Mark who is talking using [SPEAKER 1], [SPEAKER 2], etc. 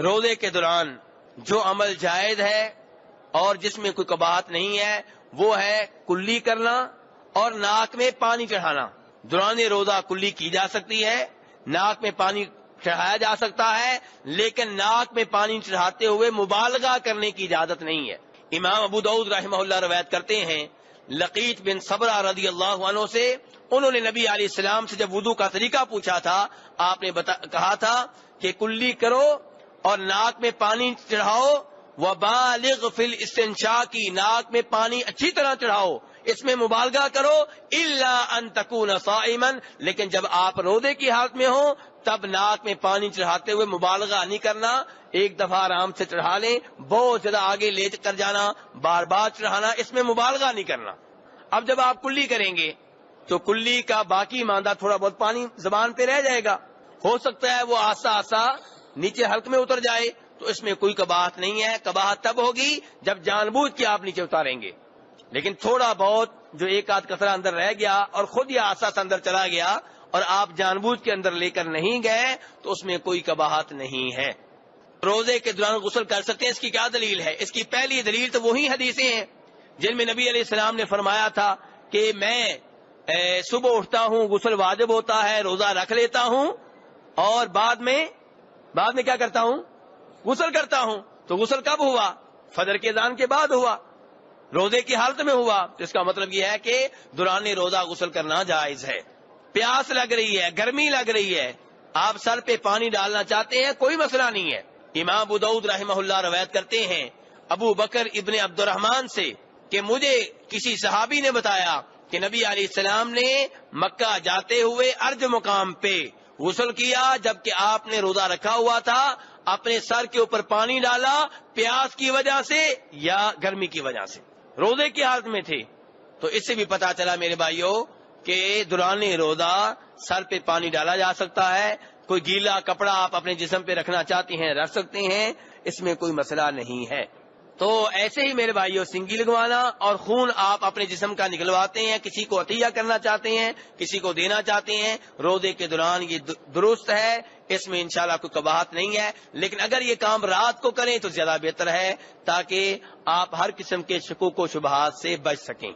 [SPEAKER 1] روزے کے دوران جو عمل جائز ہے اور جس میں کوئی قباحت نہیں ہے وہ ہے کلی کرنا اور ناک میں پانی چڑھانا۔ دوران روزہ کلی کی جا سکتی ہے، ناک میں پانی چڑھایا جا سکتا ہے، لیکن ناک میں پانی چڑھاتے ہوئے مبالغہ کرنے کی اجازت نہیں ہے۔ امام ابو داؤد رحمہ اللہ روایت کرتے ہیں لقیط بن صبرہ رضی اللہ عنہ سے، انہوں نے نبی علیہ السلام سے جب وضو کا طریقہ پوچھا تھا، آپ نے کہا تھا کہ کلی کرو اور ناک میں پانی چڑھاؤ، وبالغ فی الاستنشاق کی، ناک میں پانی اچھی طرح چڑھاؤ، اس میں مبالغہ کرو، الا ان تکون صائما، لیکن جب آپ روزے کی حالت میں ہوں تب ناک میں پانی چڑھاتے ہوئے مبالغہ نہیں کرنا، ایک دفعہ آرام سے چڑھا لیں، بہت زیادہ آگے لے کر جانا، بار بار چڑھانا، اس میں مبالغہ نہیں کرنا۔ اب جب آپ کلی کریں گے تو کلی کا باقی ماندہ تھوڑا بہت پانی زبان پہ رہ جائے گا، ہو سکتا ہے وہ آہستہ آہستہ نیچے حلق میں اتر جائے، تو اس میں کوئی قباحت نہیں ہے۔ قباحت تب ہوگی جب جان بوجھ کے آپ نیچے اتاریں گے، لیکن تھوڑا بہت جو ایک آدھ قطرہ اندر رہ گیا اور خود ہی آہستہ سے اندر چلا گیا اور آپ جان بوجھ کے اندر لے کر نہیں گئے تو اس میں کوئی قباحت نہیں ہے۔ روزے کے دوران غسل کر سکتے ہیں، اس کی کیا دلیل ہے؟ اس کی پہلی دلیل تو وہی حدیثیں ہیں جن میں نبی علیہ السلام نے فرمایا تھا کہ میں صبح اٹھتا ہوں، غسل واجب ہوتا ہے، روزہ رکھ لیتا ہوں اور بعد میں کیا کرتا ہوں؟ غسل کرتا ہوں۔ تو غسل کب ہوا؟ فجر کے اذان کے بعد ہوا، روزے کی حالت میں ہوا۔ تو اس کا مطلب یہ ہے کہ دوران روزہ غسل کرنا جائز ہے۔ پیاس لگ رہی ہے، گرمی لگ رہی ہے، آپ سر پہ پانی ڈالنا چاہتے ہیں، کوئی مسئلہ نہیں ہے۔ امام ابو داؤد رحمہ اللہ روایت کرتے ہیں ابو بکر ابن عبد الرحمن سے کہ مجھے کسی صحابی نے بتایا کہ نبی علیہ السلام نے مکہ جاتے ہوئے ارج مقام پہ غسل کیا جبکہ آپ نے روزہ رکھا ہوا تھا، اپنے سر کے اوپر پانی ڈالا، پیاس کی وجہ سے یا گرمی کی وجہ سے، روزے کی حالت میں تھے۔ تو اس سے بھی پتا چلا میرے بھائیوں کہ دوران روزہ سر پہ پانی ڈالا جا سکتا ہے، کوئی گیلا کپڑا آپ اپنے جسم پہ رکھنا چاہتے ہیں رکھ سکتے ہیں، اس میں کوئی مسئلہ نہیں ہے۔ تو ایسے ہی میرے بھائیوں سنگی لگوانا اور خون آپ اپنے جسم کا نکلواتے ہیں، کسی کو عطیہ کرنا چاہتے ہیں، کسی کو دینا چاہتے ہیں، روزے کے دوران یہ درست ہے، اس میں انشاءاللہ کوئی قباحت نہیں ہے۔ لیکن اگر یہ کام رات کو کریں تو زیادہ بہتر ہے تاکہ آپ ہر قسم کے شکوک و شبہات سے بچ سکیں۔